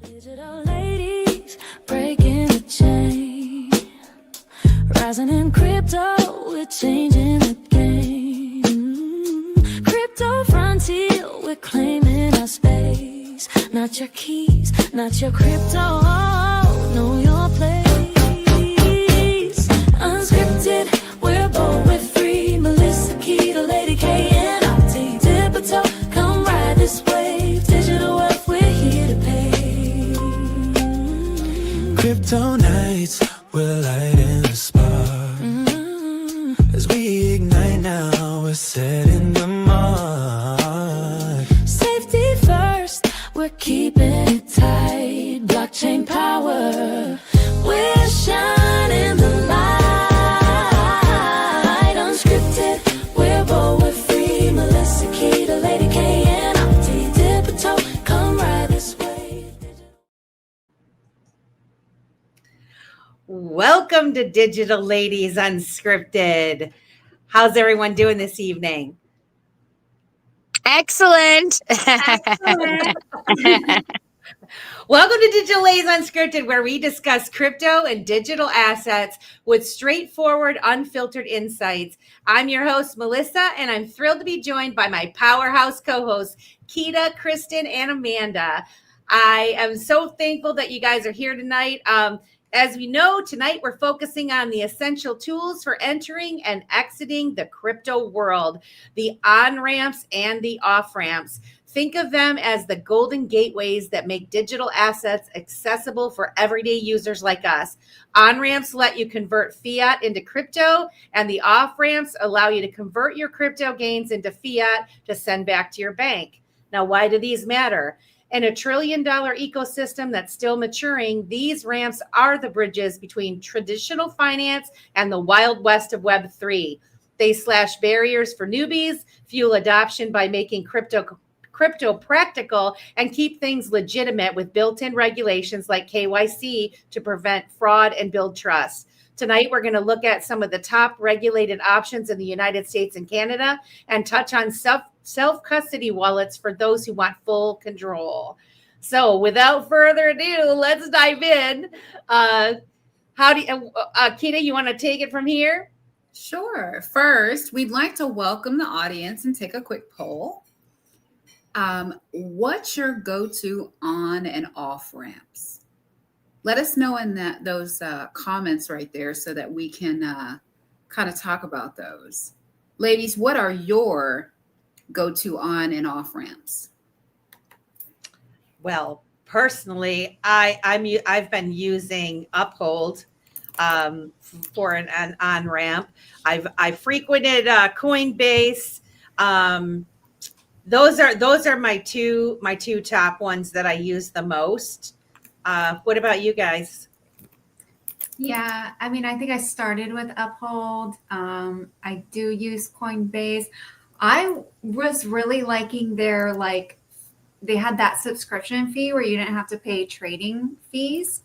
Digital ladies breaking the chain, rising in crypto, we're changing the game. Crypto frontier, we're claiming our space. Not your keys, not your crypto, know your place. Unscripted, we're bold, we're free. Melissa, Keda, Lady K, and Opti. Dip a toe, come ride this wave. Digital wealth, we're here to pay. Crypto nights, we're lighting the spark. As we ignite now, we're setting the mark. Safety first, we're keeping it tight. Blockchain power, we're shining the light. Unscripted, we're bold, we're free. Melissa, Keda, Lady K, and Opti. Dip a toe, come ride this wave. Welcome to Digital Ladies Unscripted. How's everyone doing this evening? Excellent. Welcome to Digital Ladies Unscripted, where we discuss crypto and digital assets with straightforward, unfiltered insights. I'm your host, Melissa, and I'm thrilled to be joined by my powerhouse co-hosts, Keda, Kristin, and Amanda. I am so thankful that you guys are here tonight. As we know, tonight we're focusing on the essential tools for entering and exiting the crypto world, the on-ramps and the off-ramps. Think of them as the golden gateways that make digital assets accessible for everyday users like us. On-ramps let you convert fiat into crypto, and the off-ramps allow you to convert your crypto gains into fiat to send back to your bank. Now, why do these matter? In a $1 trillion ecosystem that's still maturing, these ramps are the bridges between traditional finance and the wild west of Web3. They slash barriers for newbies, fuel adoption by making crypto practical, and keep things legitimate with built-in regulations like KYC to prevent fraud and build trust. Tonight, we're going to look at some of the top regulated options in the United States and Canada and touch on self-custody wallets for those who want full control. Without further ado, let's dive in. Keda, you want to take it from here? Sure. First, we'd like to welcome the audience and take a quick poll. What's your go-to on and off ramps? Let us know in those comments right there so that we can kind of talk about those. Ladies, what are your go-to on and off ramps? Well, personally, I've been using Uphold for an on ramp. I frequented Coinbase. Those are my two top ones that I use the most. What about you guys? Yeah, I mean, I think I started with Uphold. I do use Coinbase. I was really liking their, they had that subscription fee where you didn't have to pay trading fees.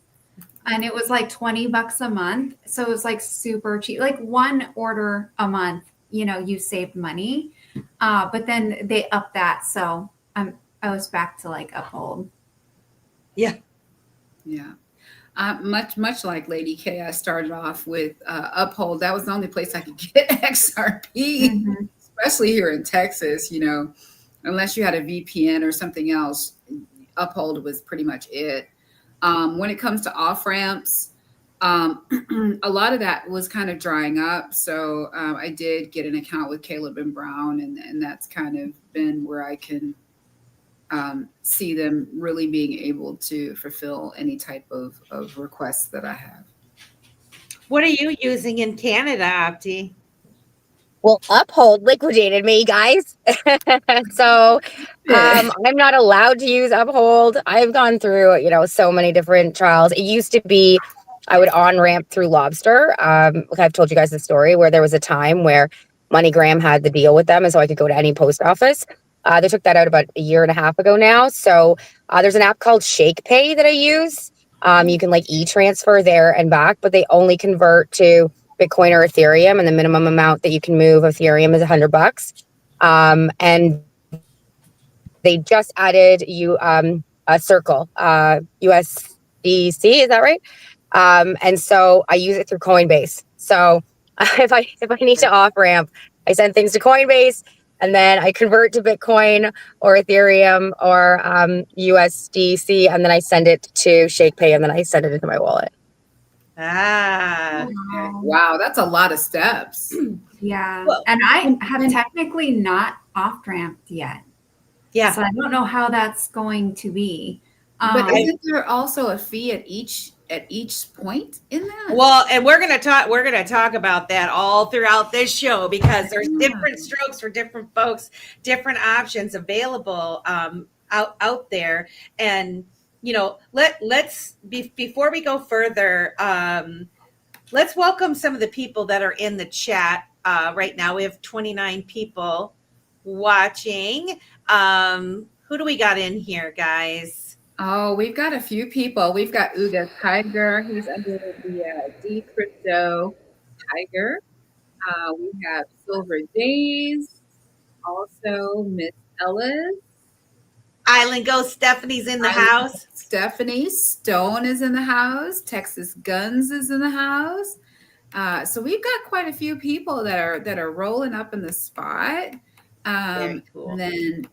And it was like $20 a month. So it was like super cheap, like one order a month, you saved money. But then they upped that. So I was back to like Uphold. Yeah. Yeah. Much like Lady K, I started off with Uphold. That was the only place I could get XRP, especially here in Texas, unless you had a VPN or something else. Uphold was pretty much it. When it comes to off-ramps, a lot of that was kind of drying up. So I did get an account with Caleb and Brown, and that's kind of been where I can see them really being able to fulfill any type of requests that I have. What are you using in Canada, Opti? Well, Uphold liquidated me, guys. So I'm not allowed to use Uphold. I've gone through, so many different trials. It used to be I would on-ramp through Lobster. I've told you guys the story where there was a time where MoneyGram had the deal with them, and so I could go to any post office. They took that out about a year and a half ago now. So there's an app called ShakePay that I use. You can e-transfer there and back, but they only convert to Bitcoin or Ethereum, and the minimum amount that you can move Ethereum is $100. And they just added Circle, USDC, is that right? And so I use it through Coinbase. So if I need to off ramp, I send things to Coinbase, and then I convert to Bitcoin or Ethereum or USDC, and then I send it to ShakePay, and then I send it into my wallet. Ah, Wow, that's a lot of steps. Yeah. Well, and I have technically not off ramped yet. yeah. So I don't know how that's going to be. But isn't there also a fee at each point in that? Well, and we're gonna talk about that all throughout this show, because there's different strokes for different folks, different options available out there. And let's before we go further, let's welcome some of the people that are in the chat right now. We have 29 people watching. Who do we got in here, guys? Oh, we've got a few people. We've got Uga Tiger. He's under the D Crypto Tiger. We have Silver Days. Also, Miss Ellis. Island Ghost Stephanie's in the house. Stephanie Stone is in the house. Texas Guns is in the house. So we've got quite a few people that are rolling up in the spot. Very cool. And then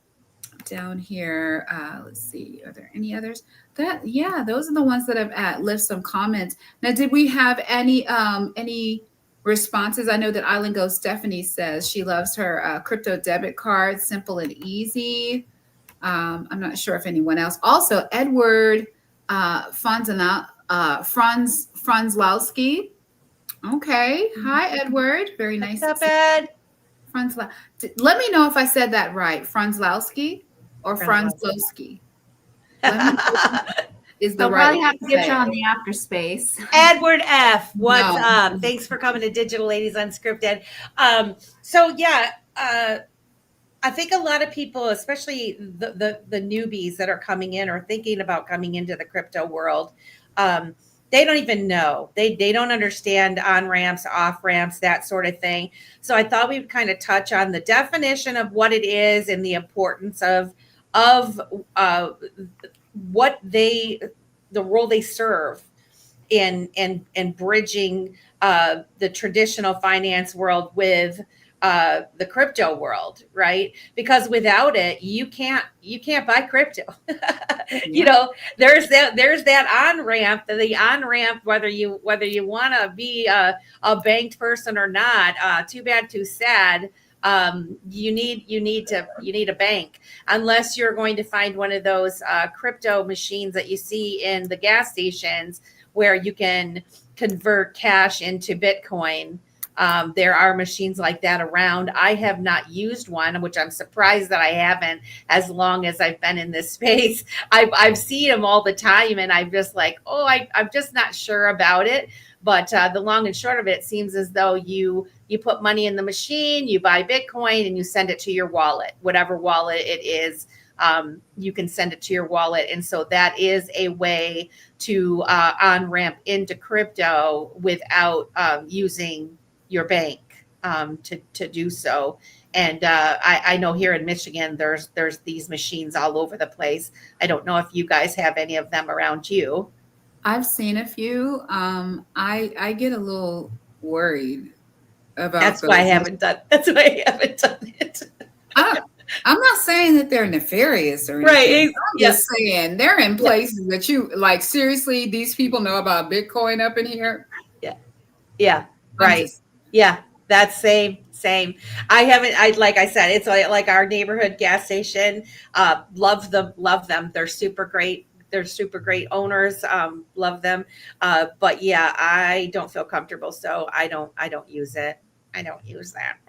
down here, let's see, are there any others? Those are the ones that have left some comments. Now, did we have any responses? I know that Island Ghost Stephanie says she loves her crypto debit card, simple and easy. I'm not sure if anyone else. Also, Edward Franzlowski. Okay. Hi, Edward. Very nice. What's up, Ed? Let me know if I said that right. Franzlowski or Franzlowski. Is the They'll right probably have to get you on the after space. Edward F. What's up? Thanks for coming to Digital Ladies Unscripted. I think a lot of people, especially the newbies that are coming in or thinking about coming into the crypto world, they don't even know. They don't understand on-ramps, off-ramps, that sort of thing. So I thought we would kind of touch on the definition of what it is and the importance of what the role they serve in bridging the traditional finance world with the crypto world, right? Because without it, you can't buy crypto. There's that on-ramp, whether you want to be a banked person or not. Too bad, too sad. You need a bank, unless you're going to find one of those crypto machines that you see in the gas stations where you can convert cash into Bitcoin. There are machines like that around. I have not used one, which I'm surprised that I haven't, as long as I've been in this space. I've seen them all the time, and I'm just like, I'm just not sure about it. But the long and short of it seems as though you put money in the machine, you buy Bitcoin, and you send it to your wallet, whatever wallet it is. You can send it to your wallet. And so that is a way to on-ramp into crypto without using your bank to do so. And I know here in Michigan, there's these machines all over the place. I don't know if you guys have any of them around you. I've seen a few. I get a little worried about. That's why I haven't done it. I'm not saying that they're nefarious or anything. Right. I'm just saying they're in places that you like. Seriously, these people know about Bitcoin up in here. Yeah. Right. Yeah, that's same. Like I said, it's like our neighborhood gas station. Love them. They're super great. They're super great owners. Love them. But yeah, I don't feel comfortable, so I don't use it. I don't use that,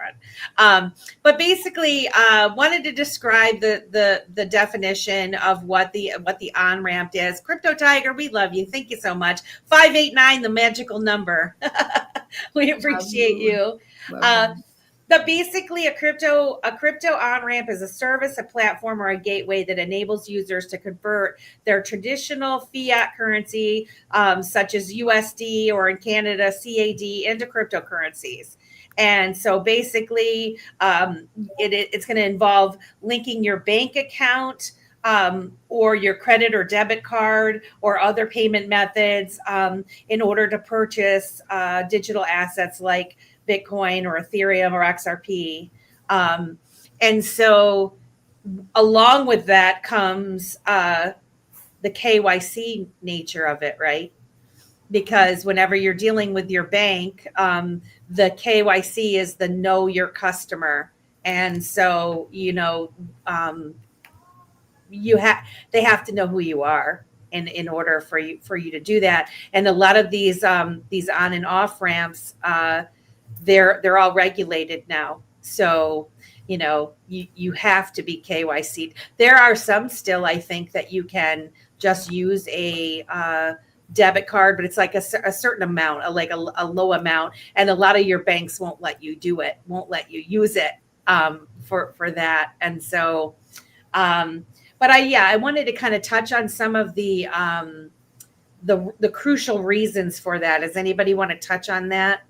but basically, wanted to describe the definition of what the on-ramp is. Crypto Tiger, we love you. Thank you so much. 589, the magical number. We appreciate you. But basically, a crypto on-ramp is a service, a platform, or a gateway that enables users to convert their traditional fiat currency, such as USD or in Canada, CAD, into cryptocurrencies. And so basically, it's going to involve linking your bank account or your credit or debit card or other payment methods in order to purchase digital assets like Bitcoin or Ethereum or XRP. And so along with that comes the KYC nature of it, right? Because whenever you're dealing with your bank, the KYC is the know your customer. And so, they have to know who you are in order for you to do that. And a lot of these on and off ramps, they're all regulated now. So, you have to be KYC'd. There are some still, I think, that you can just use a debit card, but it's like a certain amount, like a low amount. And a lot of your banks won't let you do it, won't let you use it for that. And so, but I wanted to kind of touch on some of the crucial reasons for that. Does anybody want to touch on that?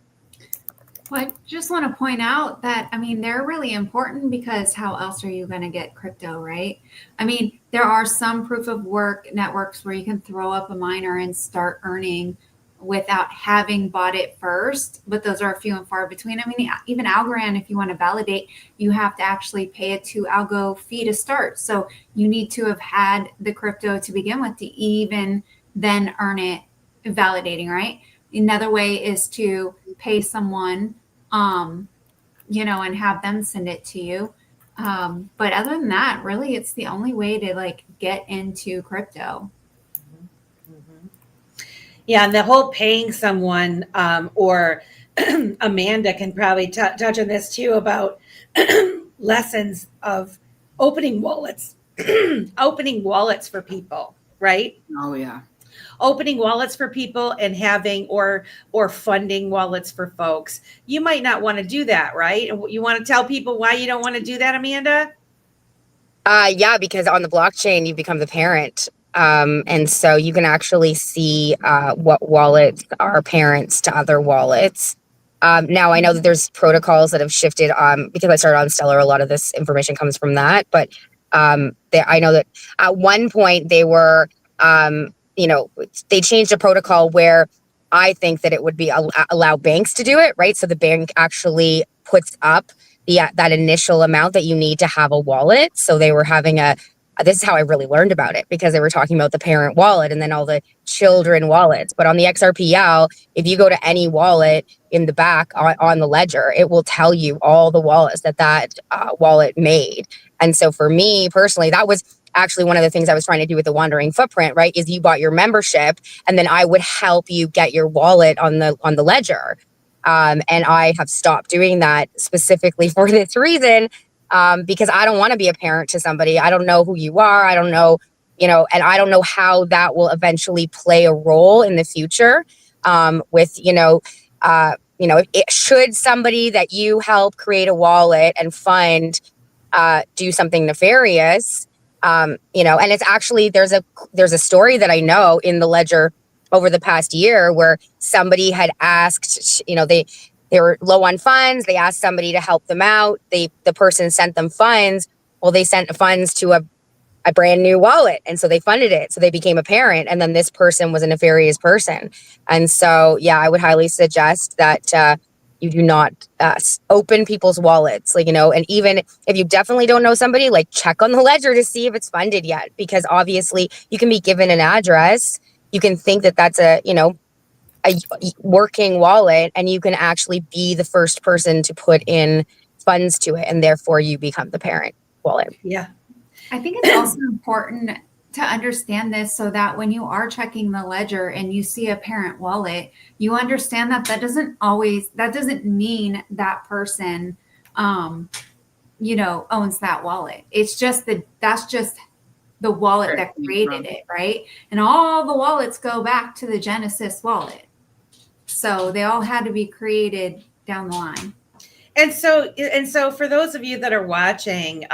Well, I just want to point out that, I mean, they're really important because how else are you going to get crypto, right? I mean, there are some proof of work networks where you can throw up a miner and start earning without having bought it first, but those are few and far between. I mean, even Algorand, if you want to validate, you have to actually pay a 2 algo fee to start. So you need to have had the crypto to begin with to even then earn it validating, right? Another way is to pay someone, and have them send it to you. But other than that, really, it's the only way to like get into crypto. Mm-hmm. Yeah, and the whole paying someone, or Amanda can probably touch on this too, about lessons of opening wallets, opening wallets for people, right? Oh yeah. Opening wallets for people and having or funding wallets for folks. You might not want to do that, right? You want to tell people why you don't want to do that, Amanda? Yeah, because on the blockchain, you become the parent. And so you can actually see what wallets are parents to other wallets. Now, I know that there's protocols that have shifted because I started on Stellar. A lot of this information comes from that. But I know that at one point they were they changed a protocol where I think that it would be allow banks to do it, right? So the bank actually puts up that initial amount that you need to have a wallet. So they were having this is how I really learned about it, because they were talking about the parent wallet and then all the children wallets. But on the XRPL, if you go to any wallet in the back on the ledger, it will tell you all the wallets that wallet made. And so for me personally, that was actually one of the things I was trying to do with the Wandering Footprint, right? Is you bought your membership and then I would help you get your wallet on the ledger. And I have stopped doing that specifically for this reason, because I don't want to be a parent to somebody. I don't know who you are. I don't know, and I don't know how that will eventually play a role in the future with, should somebody that you help create a wallet and fund do something nefarious, and it's actually, there's a story that I know in the ledger over the past year where somebody had asked, they were low on funds. They asked somebody to help them out. The person sent them funds. Well, they sent funds to a brand new wallet. And so they funded it. So they became a parent. And then this person was a nefarious person. And so, yeah, I would highly suggest that you do not open people's wallets, and even if you definitely don't know somebody, check on the ledger to see if it's funded yet, because obviously you can be given an address. You can think that that's a working wallet, and you can actually be the first person to put in funds to it, and therefore you become the parent wallet. Yeah. I think it's also important to understand this so that when you are checking the ledger and you see a parent wallet, you understand that doesn't mean that person, owns that wallet. It's just that's just the wallet that created it, right? And all the wallets go back to the Genesis wallet. So they all had to be created down the line. And so for those of you that are watching,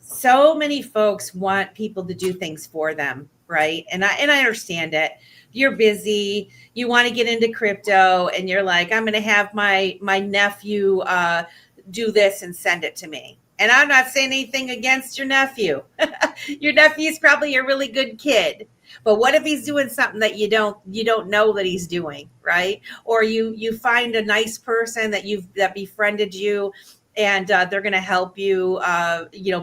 so many folks want people to do things for them, right? And I understand it. You're busy, you want to get into crypto, and you're like, I'm going to have my nephew do this and send it to me. And I'm not saying anything against your nephew. Your nephew's probably a really good kid. But what if he's doing something that you don't know that he's doing, right? Or you find a nice person that befriended you, and they're going to help you,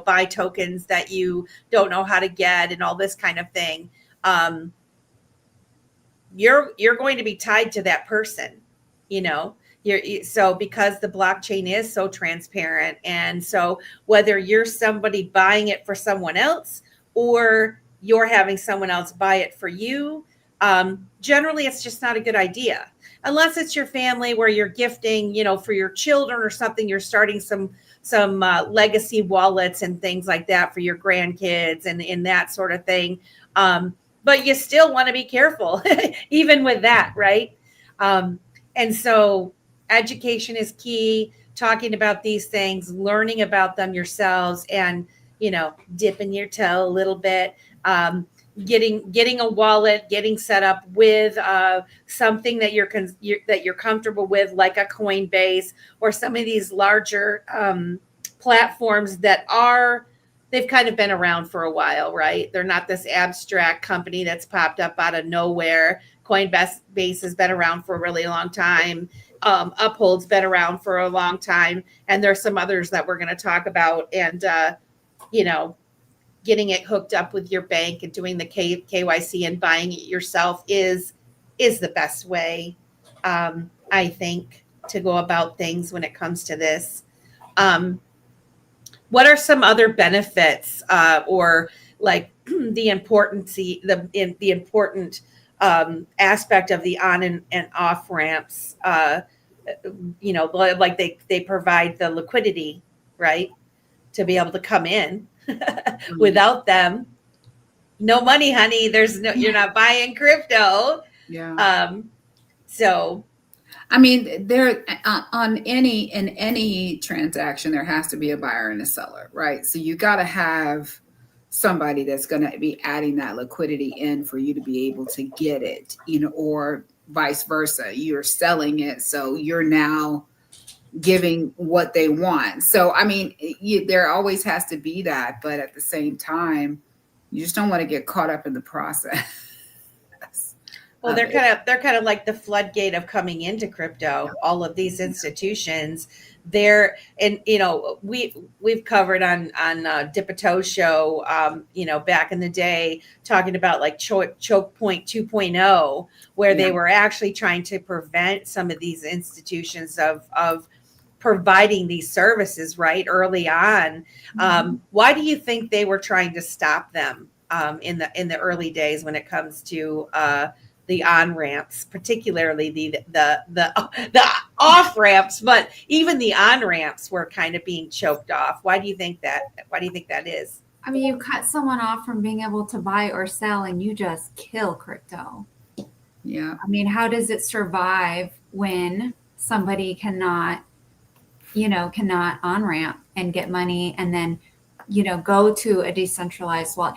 buy tokens that you don't know how to get, and all this kind of thing. You're going to be tied to that person, so because the blockchain is so transparent, and so whether you're somebody buying it for someone else or you're having someone else buy it for you, generally it's just not a good idea unless it's your family where you're gifting, for your children or something. You're starting some legacy wallets and things like that for your grandkids and that sort of thing. But you still want to be careful even with that, right? And so education is key, talking about these things, learning about them yourselves, and, dipping your toe a little bit, getting a wallet, getting set up with something that you're comfortable with, like a Coinbase or some of these larger platforms they've kind of been around for a while, right? They're not this abstract company that's popped up out of nowhere. Coinbase has been around for a really long time. Uphold's been around for a long time. And there's some others that we're going to talk about. And, getting it hooked up with your bank and doing the KYC and buying it yourself is the best way, I think, to go about things when it comes to this. What are some other benefits or like the important aspect of the on and off ramps? Like they provide the liquidity, right, to be able to come in. Without them, no money, honey. You're not buying crypto. Yeah. So, I mean, there in any transaction, there has to be a buyer and a seller, right? So you got to have somebody that's going to be adding that liquidity in for you to be able to get it, or vice versa. You're selling it, so you're now giving what they want. So, I mean, there always has to be that, but at the same time, you just don't want to get caught up in the process. Well, they're kind of like the floodgate of coming into crypto. All of these institutions, we've covered on Dip a Toe show, back in the day, talking about like Choke Point 2.0, where they were actually trying to prevent some of these institutions of providing these services right early on. Why do you think they were trying to stop them in the early days when it comes to the on ramps, particularly the off ramps, but even the on ramps were kind of being choked off? Why do you think that is? I mean, you cut someone off from being able to buy or sell, and you just kill crypto. Yeah. I mean, how does it survive when somebody cannot on ramp and get money and then, go to a decentralized wallet?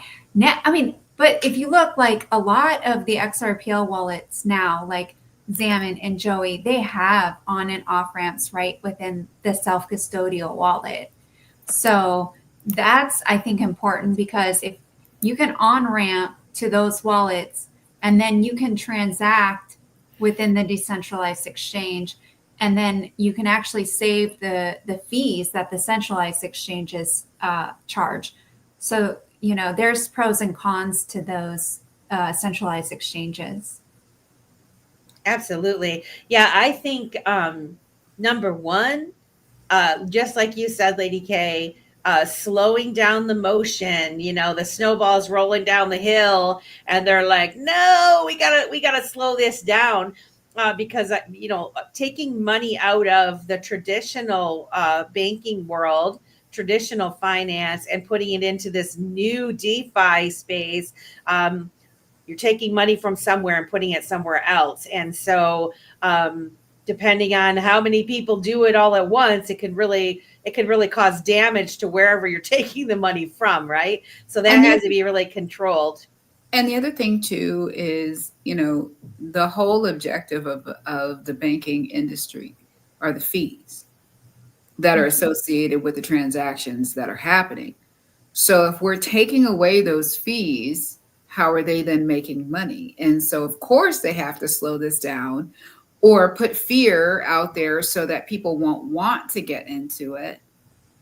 But if you look, like a lot of the XRPL wallets now, like Xammon and Joey, they have on and off ramps right within the self-custodial wallet. So that's, I think, important, because if you can on ramp to those wallets and then you can transact within the decentralized exchange, and then you can actually save the fees that the centralized exchanges charge. So, there's pros and cons to those centralized exchanges. Absolutely. Yeah, I think number one, just like you said, Lady K, slowing down the motion. The snowball's rolling down the hill, and they're like, no, we gotta slow this down. Because, taking money out of the traditional banking world, traditional finance, and putting it into this new DeFi space, you're taking money from somewhere and putting it somewhere else. And so depending on how many people do it all at once, it could really cause damage to wherever you're taking the money from, right? So that has to be really controlled. And the other thing too is, the whole objective of the banking industry are the fees, that are associated with the transactions that are happening. So if we're taking away those fees, how are they then making money? And so, of course, they have to slow this down or put fear out there so that people won't want to get into it,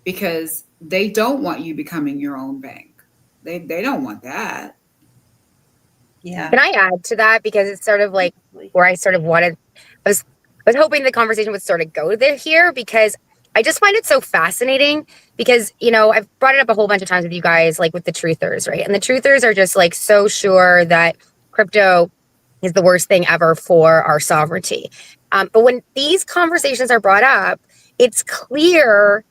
because they don't want you becoming your own bank. They don't want that. Yeah. Can I add to that? Because it's sort of like where I sort of wanted, I was hoping the conversation would sort of go there here, because I just find it so fascinating because, you know, I've brought it up a whole bunch of times with you guys, like with the truthers, right? And the truthers are just like so sure that crypto is the worst thing ever for our sovereignty. But when these conversations are brought up, it's clear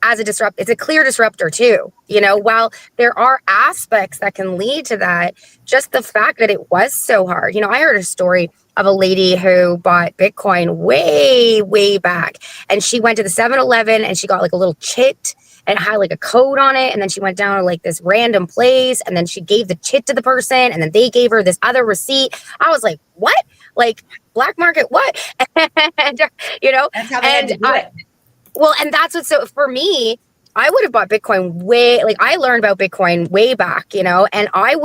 it's a clear disruptor too. You know, while there are aspects that can lead to that, just the fact that it was so hard. You know, I heard a story of a lady who bought Bitcoin way back, and she went to the 7-Eleven and she got like a little chit and it had like a code on it. And then she went down to like this random place and then she gave the chit to the person and then they gave her this other receipt. I was like, what? Like black market, what? And, you know, That's how they had to do it. Well, and that's what's so for me, I would have bought Bitcoin I learned about Bitcoin way back, you know, and I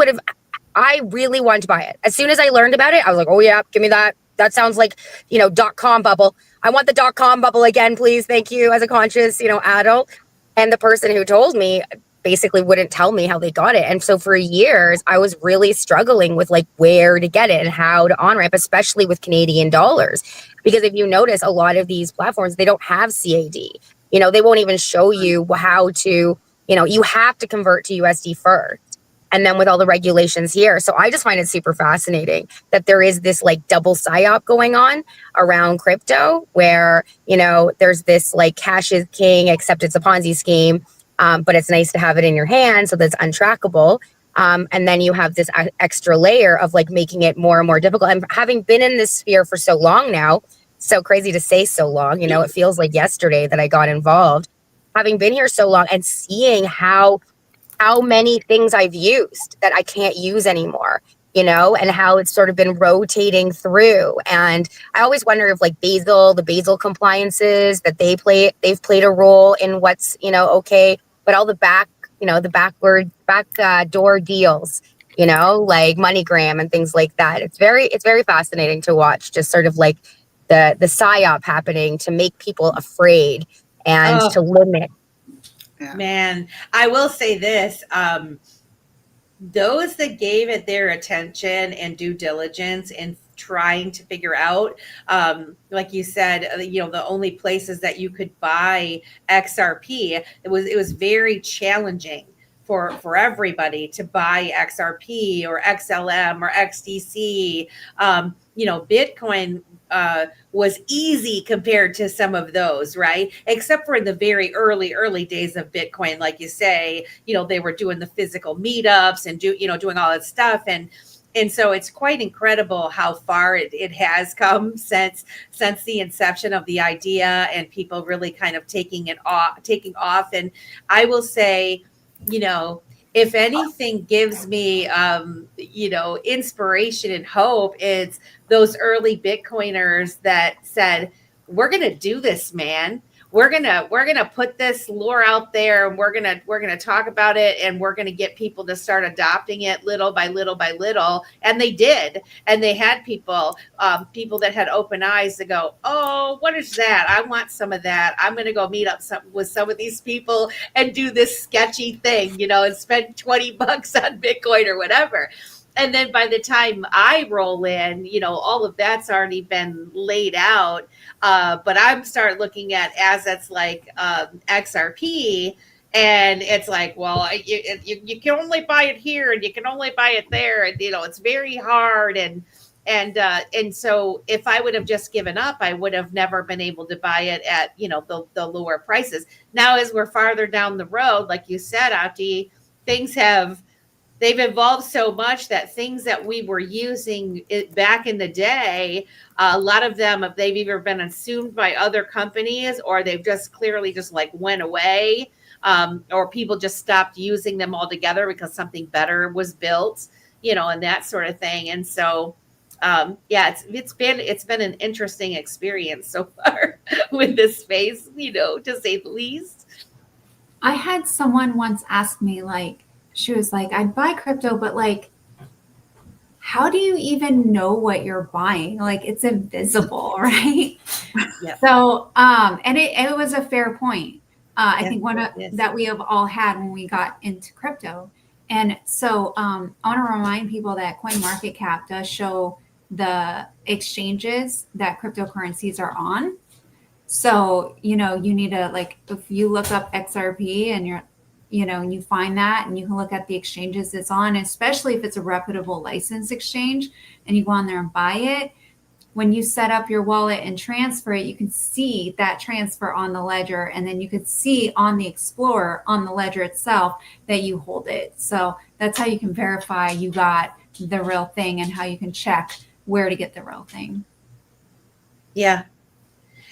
really wanted to buy it. As soon as I learned about it, I was like, oh yeah, give me that. That sounds like, you know, .com bubble. I want the .com bubble again, please. Thank you, as a conscious, you know, adult. And the person who told me basically wouldn't tell me how they got it. And so for years, I was really struggling with like where to get it and how to on-ramp, especially with Canadian dollars. Because if you notice, a lot of these platforms, they don't have CAD. You know, they won't even show you how to, you know, you have to convert to USD first. And then with all the regulations here. So I just find it super fascinating that there is this like double psyop going on around crypto where, you know, there's this like cash is king, except it's a Ponzi scheme. But it's nice to have it in your hand so that's untrackable. And then you have this extra layer of like making it more and more difficult. And having been in this sphere for so long now, so crazy to say so long, you know, it feels like yesterday that I got involved. Having been here so long and seeing how many things I've used that I can't use anymore, you know, and how it's sort of been rotating through. And I always wonder if like the Basel compliances that they've played a role in what's, you know, okay, but all the backdoor deals, you know, like MoneyGram and things like that. It's very fascinating to watch, just sort of like the psyop happening to make people afraid and to limit. Yeah. Man, I will say this. Those that gave it their attention and due diligence and trying to figure out, like you said, you know, the only places that you could buy XRP, it was very challenging for everybody to buy XRP or XLM or XDC. You know, Bitcoin was easy compared to some of those, right? Except for in the very early days of Bitcoin, like you say, you know, they were doing the physical meetups and doing all that stuff. And so it's quite incredible how far it has come since the inception of the idea and people really kind of taking off. And I will say, you know, if anything gives me, you know, inspiration and hope, it's those early Bitcoiners that said, we're going to do this, man. We're going to put this lore out there and we're going to talk about it and we're going to get people to start adopting it little by little by little. And they did. And they had people that had open eyes to go, oh, what is that? I want some of that. I'm going to go meet up with some of these people and do this sketchy thing, you know, and spend $20 on Bitcoin or whatever. And then by the time I roll in, you know, all of that's already been laid out. But I'm start looking at assets like XRP, and it's like, well, you can only buy it here, and you can only buy it there, and you know, it's very hard. And so if I would have just given up, I would have never been able to buy it at, you know, the lower prices. Now, as we're farther down the road, like you said, Ati, they've evolved so much that things that we were using back in the day, a lot of them, they've either been assumed by other companies or they've just clearly just like went away, or people just stopped using them altogether because something better was built, you know, and that sort of thing. And so Yeah, it's been an interesting experience so far with this space, to say the least. I had someone once ask me, like, she was like, I'd buy crypto, but like, how do you even know what you're buying? Like, it's invisible, right? Yeah. So, and it was a fair point. I Yeah, think yes. that we have all had when we got into crypto. And so, I want to remind people that CoinMarketCap does show the exchanges that cryptocurrencies are on. So, you need to, like, if you look up XRP and and you find that, and you can look at the exchanges it's on, especially if it's a reputable license exchange and you go on there and buy it. When you set up your wallet and transfer it, you can see that transfer on the ledger, and then you could see on the Explorer on the ledger itself that you hold it. So that's how you can verify you got the real thing, and how you can check where to get the real thing. Yeah.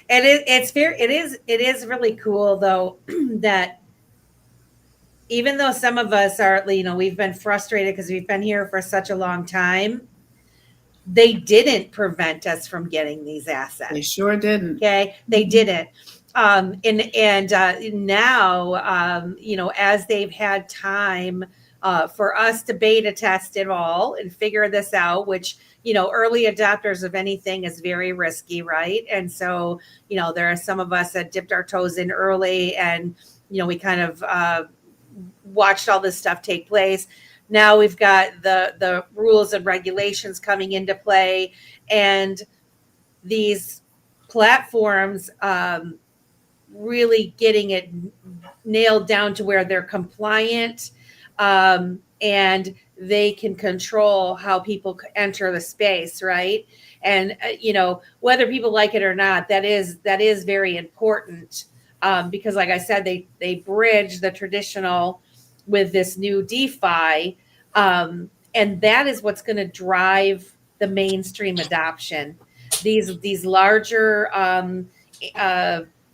And it is really cool though that even though some of us are, we've been frustrated because we've been here for such a long time, they didn't prevent us from getting these assets. They sure didn't. Okay, they didn't. And now, as they've had time for us to beta test it all and figure this out, which, early adopters of anything is very risky, right? And so, there are some of us that dipped our toes in early, and, we kind of watched all this stuff take place. Now we've got the rules and regulations coming into play, and these platforms really getting it nailed down to where they're compliant, and they can control how people enter the space, right? And whether people like it or not, that is very important, because, like I said, they bridge the traditional with this new DeFi, and that is what's going to drive the mainstream adoption. These larger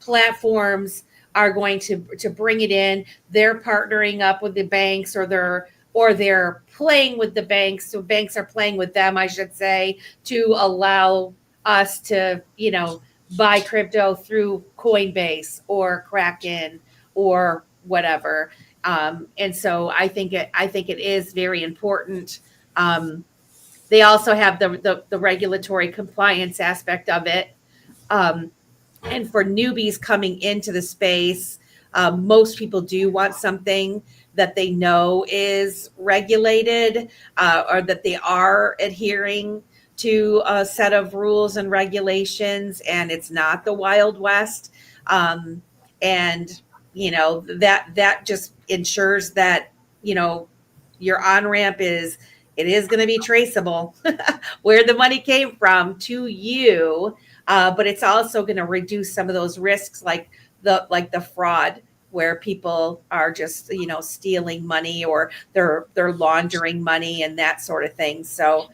platforms are going to bring it in. They're partnering up with the banks, or they're playing with the banks. So banks are playing with them, I should say, to allow us to, buy crypto through Coinbase or Kraken or whatever. And so I think it is very important. They also have the regulatory compliance aspect of it. And for newbies coming into the space, most people do want something that they know is regulated, or that they are adhering to a set of rules and regulations, and it's not the Wild West. And that just ensures that your on-ramp is going to be traceable where the money came from to you. But it's also going to reduce some of those risks, like the fraud, where people are just stealing money, or they're laundering money and that sort of thing. So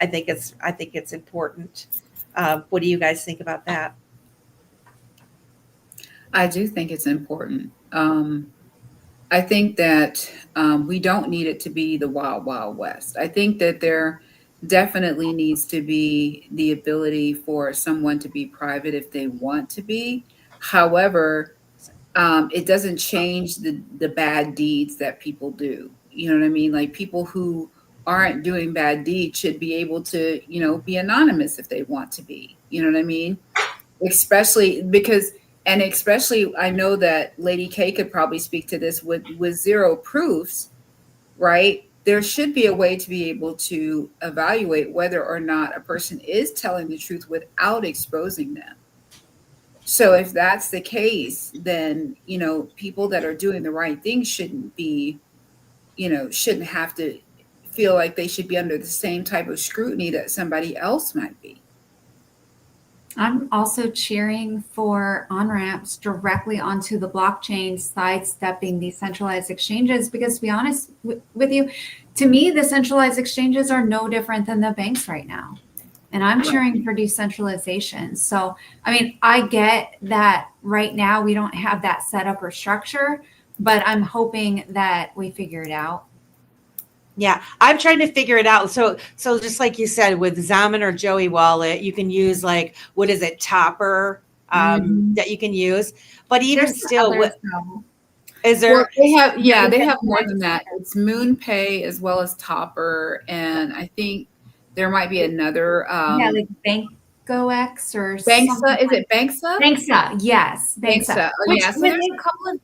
I think it's important. What do you guys think about that? I do think it's important. I think that we don't need it to be the wild, wild west. I think that there definitely needs to be the ability for someone to be private if they want to be. However, it doesn't change the bad deeds that people do. You know what I mean? Like, people who aren't doing bad deeds should be able to, be anonymous if they want to be. You know what I mean? Especially I know that Lady K could probably speak to this with zero proofs, right? There should be a way to be able to evaluate whether or not a person is telling the truth without exposing them. So if that's the case, then, people that are doing the right thing shouldn't have to feel like they should be under the same type of scrutiny that somebody else might be. I'm also cheering for on-ramps directly onto the blockchain, sidestepping these centralized exchanges, because, to be honest with you, to me, the centralized exchanges are no different than the banks right now. And I'm cheering for decentralization. So, I mean, I get that right now we don't have that setup or structure, but I'm hoping that we figure it out. Yeah, I'm trying to figure it out. So just like you said, with Zaman or Joey Wallet, you can use like, what is it, Topper, Mhm. that you can use. But even There's still, others what though. is Well, there? they have more than that. It's Moon Pay as well as Topper, and I think there might be another Yeah, like BankoX or something Banksa. Is like it Banksa? Banksa. Yes, Banksa. Banksa. Oh, Which yeah. So with there's it, a couple of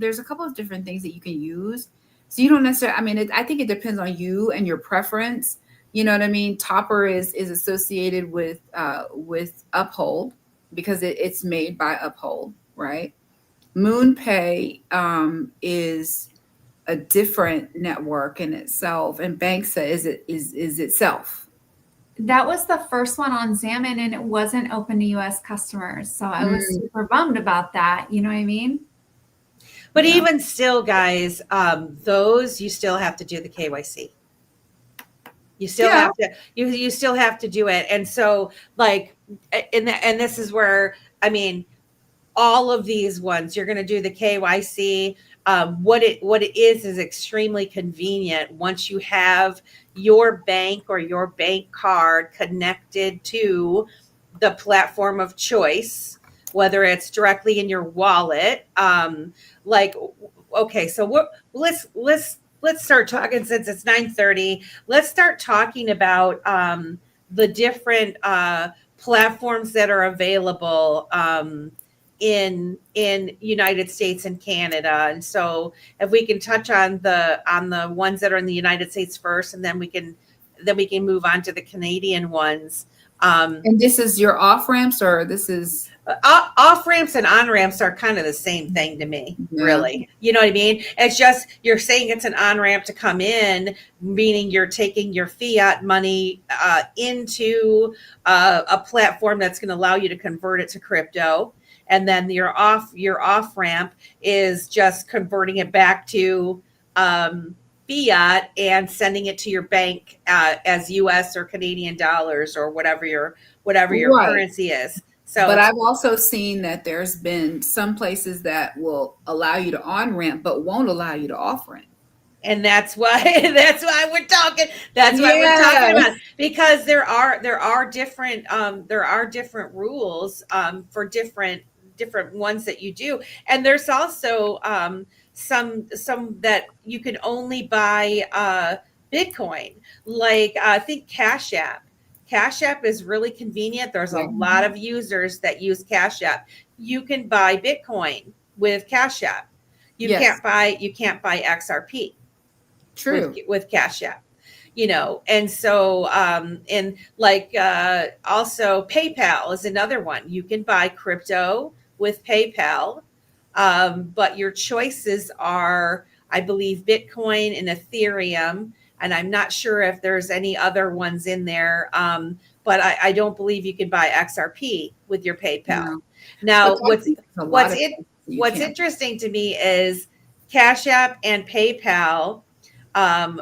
there's a couple of different things that you can use. So you don't necessarily. I mean, I think it depends on you and your preference. You know what I mean? Topper is associated with Uphold because it's made by Uphold, right? MoonPay is a different network in itself, and Banksa is itself. that was the first one on Salmon and it wasn't open to US customers. So I was Mm, super bummed about that. You know what I mean? But yeah. even still, guys, those you still have to do the KYC. You still Yeah. have to you still have to do it. And so like, and this is where, I mean, all of these ones you're going to do the KYC. What it is extremely convenient once you have your bank or your bank card connected to the platform of choice, whether it's directly in your wallet. Like, okay, so let's start talking, since it's 9:30. Let's start talking about the different platforms that are available in United States and Canada. And so if we can touch on the ones that are in the United States first, and then we can move on to the Canadian ones. And this is your off ramps, or this is Off ramps and on ramps are kind of the same thing to me, yeah. really. You know what I mean? It's just you're saying it's an on ramp to come in, meaning you're taking your fiat money into a platform that's going to allow you to convert it to crypto, and then your off ramp is just converting it back to fiat and sending it to your bank as U.S. or Canadian dollars or whatever your Right. currency is. So But it's, I've also seen that there's been some places that will allow you to on ramp, but won't allow you to off ramp. and that's why we're talking. That's why we're talking about it, Yes. because there are different rules for different ones that you do, and there's also some that you can only buy Bitcoin, like I think Cash App. Cash App is really convenient. There's a Yeah. lot of users that use Cash App. You can buy Bitcoin with Cash App. Yes. You can't buy XRP True. with Cash App, and so and like also PayPal is another one. You can buy crypto with PayPal, but your choices are, I believe, Bitcoin and Ethereum, and I'm not sure if there's any other ones in there. But I don't believe you can buy XRP with your PayPal. No. But Now, I think there's a lot what's of it places you what's can't. interesting to me is Cash App and PayPal,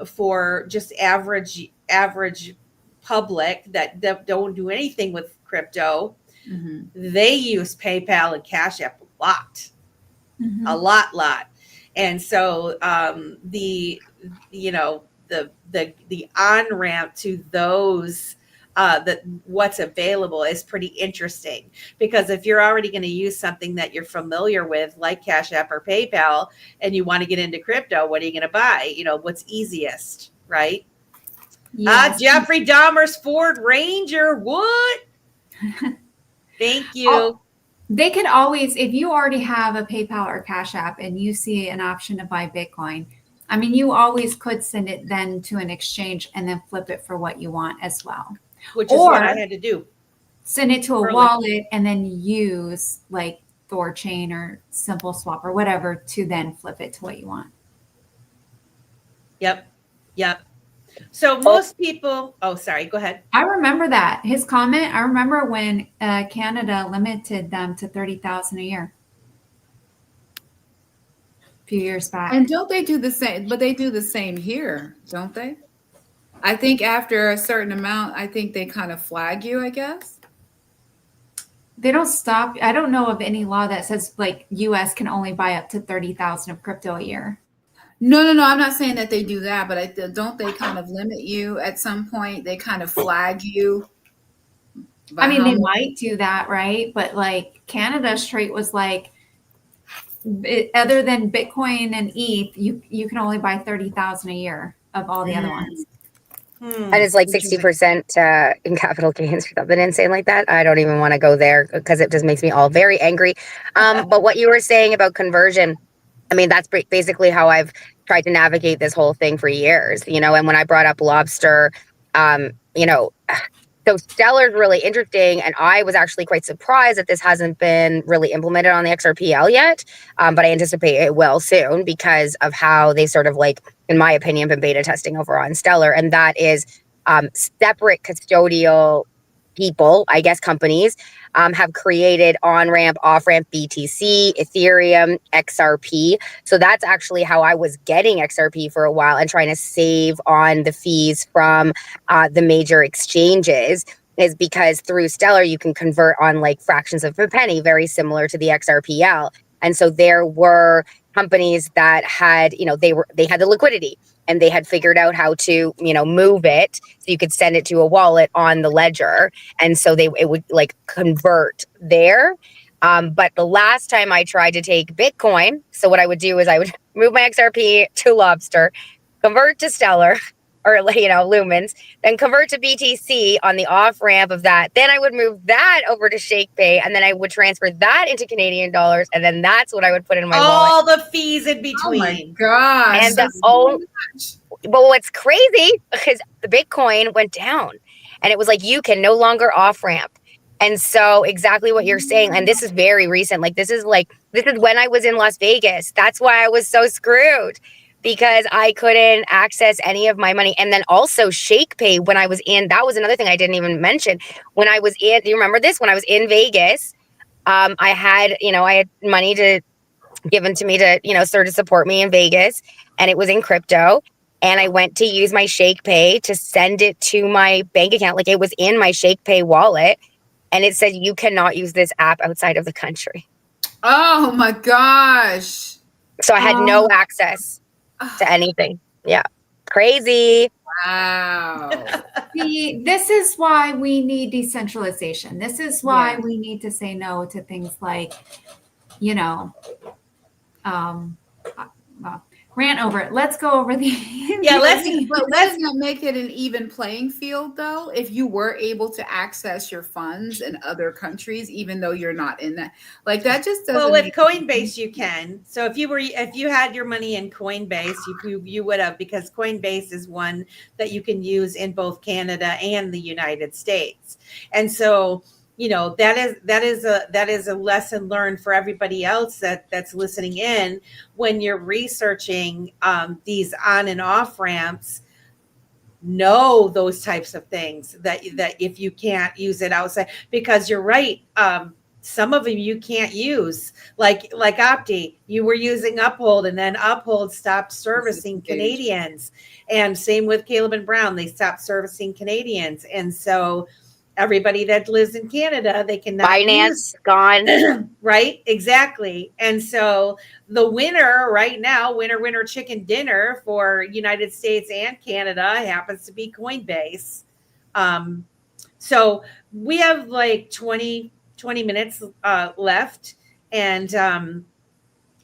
for just average public that don't do anything with crypto. Mhm. They use PayPal and Cash App a lot, Mhm. a lot. And so the the on ramp to those, that what's available is pretty interesting, because if you're already going to use something that you're familiar with, like Cash App or PayPal, and you want to get into crypto, what are you going to buy? What's easiest, right? Yes. Jeffrey Dahmer's Ford Ranger. What? Thank Oh, you. they could always, if you already have a PayPal or Cash App and you see an option to buy Bitcoin, I mean, you always could send it then to an exchange and then flip it for what you want as well. Which is what I Or had to do send it to a early. wallet and then use like Thorchain or Simple Swap or whatever to then flip it to what you want. Yep. So most people, oh, sorry, go ahead. I remember that. His comment, I remember when Canada limited them to 30,000 a year a few years back. And don't they do the same? But they do the same here, don't they? I think after a certain amount, I think they kind of flag you, I guess. They don't stop. I don't know of any law that says like US can only buy up to 30,000 of crypto a year. No. I'm not saying that they do that, but don't they kind of limit you at some point? They kind of flag you. I mean, How they much? might do that, right? But like Canada Straight was like, other than Bitcoin and ETH, you can only buy 30,000 a year of all the other ones. And it's like Interesting. 60% in capital gains or something insane like that. I don't even want to go there because it just makes me all very angry. But what you were saying about conversion, I mean, that's basically how I've tried to navigate this whole thing for years, you know. And when I brought up lobster, you know, so Stellar is really interesting. And I was actually quite surprised that this hasn't been really implemented on the XRPL yet. But I anticipate it will soon because of how they sort of like, in my opinion, been beta testing over on Stellar. And that is separate custodial people, I guess companies, have created on-ramp, off-ramp BTC, Ethereum, XRP. So that's actually how I was getting XRP for a while and trying to save on the fees from the major exchanges, is because through Stellar, you can convert on like fractions of a penny, very similar to the XRPL. And so there were companies that had, you know, they had the liquidity and they had figured out how to, you know, move it so you could send it to a wallet on the ledger. And so it would like convert there. But the last time I tried to take Bitcoin, so what I would do is I would move my XRP to Lobster, convert to Stellar, or, you know, Lumens, then convert to BTC on the off ramp of that. Then I would move that over to ShakePay, and then I would transfer that into Canadian dollars, and then that's what I would put in my wallet. All the fees in Oh my between. gosh. And that's so much. but what's crazy is the Bitcoin went down, and it was like you can no longer off ramp. And so exactly what you're saying, and this is very recent. This is when I was in Las Vegas. That's why I was so screwed, because I couldn't access any of my money. And then also ShakePay, when I was in, that was another thing I didn't even mention. When I was in, do you remember this? When I was in Vegas, I had money given to me to, sort of support me in Vegas, and it was in crypto. And I went to use my ShakePay to send it to my bank account. Like, it was in my ShakePay wallet, and it said, you cannot use this app outside of the country. Oh my gosh. So I had no access to anything. Yeah. Crazy. Wow. See, this is why we need decentralization. This is why Yeah. we need to say no to things like, rant over it. Let's go over the. Yeah, But doesn't that make it an even playing field, though? If you were able to access your funds in other countries, even though you're not in that, like, that just doesn't. Well, with make Coinbase, you can. So if you had your money in Coinbase, you would have, because Coinbase is one that you can use in both Canada and the United States. And so, that is a lesson learned for everybody else that's listening in. When you're researching these on and off ramps, know those types of things, that if you can't use it outside, because you're right. Some of them you can't use, like Opti. You were using Uphold, and then Uphold stopped servicing Canadians. And same with Caleb and Brown, they stopped servicing Canadians. And so everybody that lives in Canada, they cannot Binance gone. Right, exactly. And so the winner right now, winner chicken dinner for United States and Canada, happens to be Coinbase. So we have like 20 minutes left, and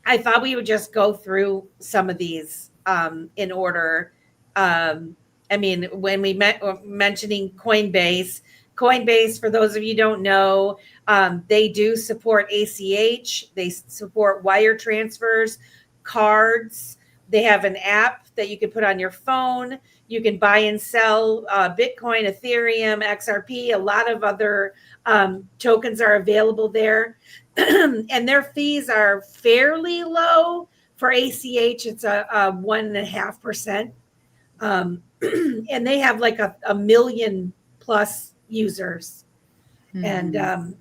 I thought we would just go through some of these in order. I mean, when we mentioning Coinbase, for those of you who don't know, they do support ACH. They support wire transfers, cards. They have an app that you can put on your phone. You can buy and sell Bitcoin, Ethereum, XRP. A lot of other tokens are available there. And their fees are fairly low. For ACH, it's a 1.5%. And they have like a million plus users. Mm-hmm. And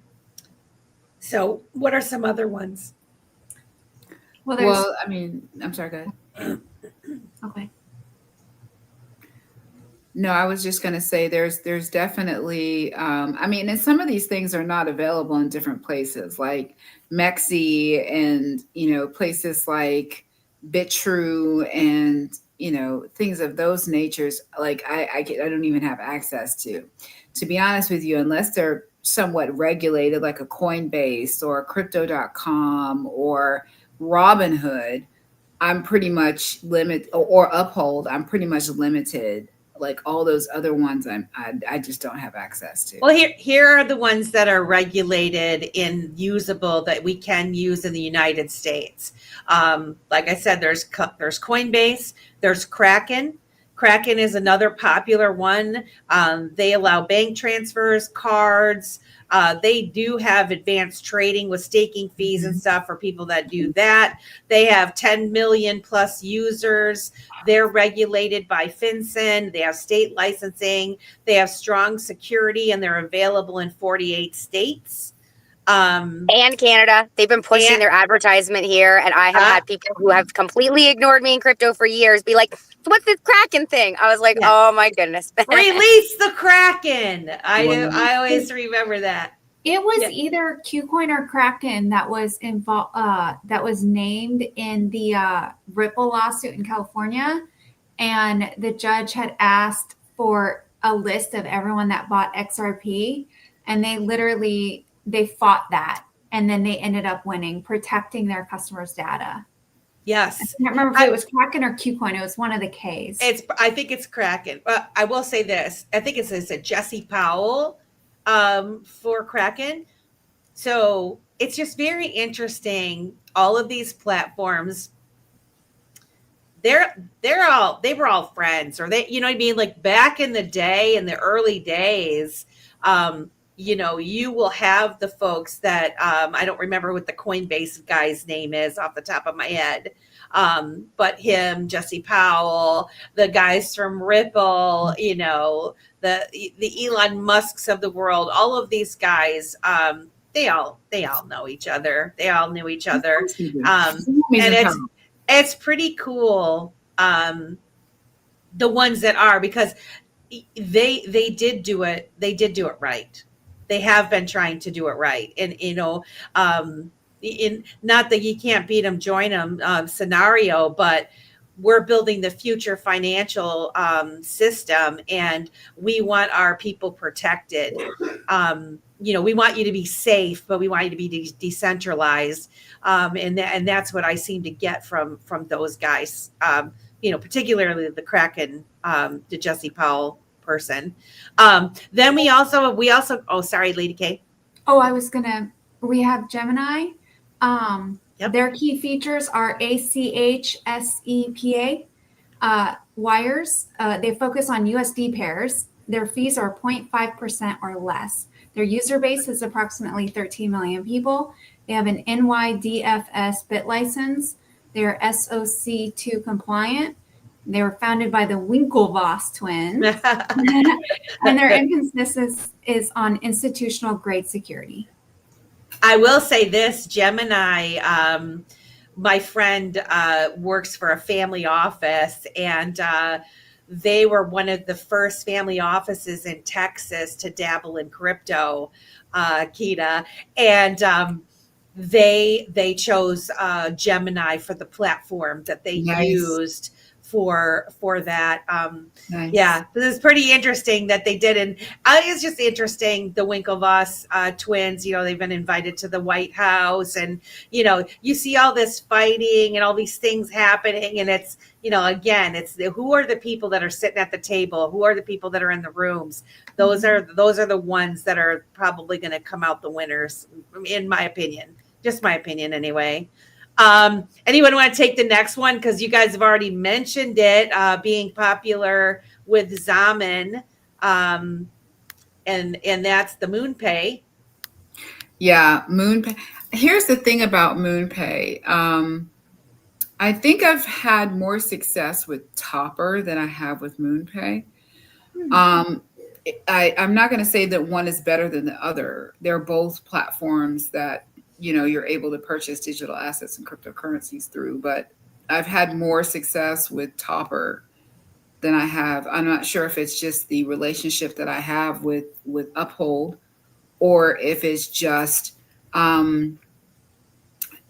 so what are some other ones? Well, I mean, I'm sorry, go ahead. Okay. No, I was just going to say there's definitely, I mean, and some of these things are not available in different places, like Mexi and, places like BitTrue and, things of those natures, like I don't even have access to be honest with you, unless they're somewhat regulated, like a Coinbase or crypto.com or Robinhood. I'm pretty much limited, or Uphold. I'm pretty much limited. Like all those other ones, I just don't have access to. Well, here are the ones that are regulated and usable that we can use in the United States. Like I said, there's Coinbase, there's Kraken. Kraken is another popular one. They allow bank transfers, cards. They do have advanced trading with staking fees and stuff for people that do that. They have 10 million plus users. They're regulated by FinCEN. They have state licensing. They have strong security, and they're available in 48 states. And Canada. They've been pushing their advertisement here, and I have had people who have completely ignored me in crypto for years be like, what's this Kraken thing? I was like, oh my goodness. Release the Kraken. I always remember that. It was either KuCoin or Kraken that was involved, that was named in the Ripple lawsuit in California. And the judge had asked for a list of everyone that bought XRP, and they fought that, and then they ended up winning, protecting their customers' data. Yes. I can't remember if it was Kraken or KuCoin. It was one of the Ks. I think it's Kraken. I will say this. I think it's a Jesse Powell for Kraken. So it's just very interesting. All of these platforms, they were all friends, or they, you know what I mean? Like back in the day, in the early days, you will have the folks that I don't remember what the Coinbase guy's name is off the top of my head. But him, Jesse Powell, the guys from Ripple, the Elon Musks of the world, all of these guys, they all know each other. They all knew each other. And it's pretty cool. The ones that are, because they did do it. They did do it right. They have been trying to do it right. And, in not that you can't beat them, join them scenario, but we're building the future financial system, and we want our people protected. We want you to be safe, but we want you to be decentralized. And that's what I seem to get from those guys, particularly the Kraken, the Jesse Powell person. Then we also, oh, sorry, Lady K. Oh, we have Gemini. Their key features are ACH, SEPA, wires. They focus on USD pairs. Their fees are 0.5% or less. Their user base is approximately 13 million people. They have an NYDFS bit license. They're SOC2 compliant. They were founded by the Winklevoss twins. And their emphasis is on institutional grade security. I will say this, Gemini, my friend works for a family office, and they were one of the first family offices in Texas to dabble in crypto, Keda. And they chose Gemini for the platform that they used for that. Nice. Yeah, this is pretty interesting that they did. And it's just interesting, the Winklevoss twins, they've been invited to the White House, and, you see all this fighting and all these things happening. And it's, again, it's who are the people that are sitting at the table? Who are the people that are in the rooms? Those are the ones that are probably going to come out the winners, in my opinion. Just my opinion anyway. Anyone want to take the next one? Because you guys have already mentioned it, being popular with Zaman, and that's the MoonPay. Yeah, MoonPay. Here's the thing about MoonPay. I think I've had more success with Topper than I have with MoonPay. I'm not going to say that one is better than the other. They're both platforms that you're able to purchase digital assets and cryptocurrencies through, but I've had more success with Topper than I have. I'm not sure if it's just the relationship that I have with Uphold, or if it's just,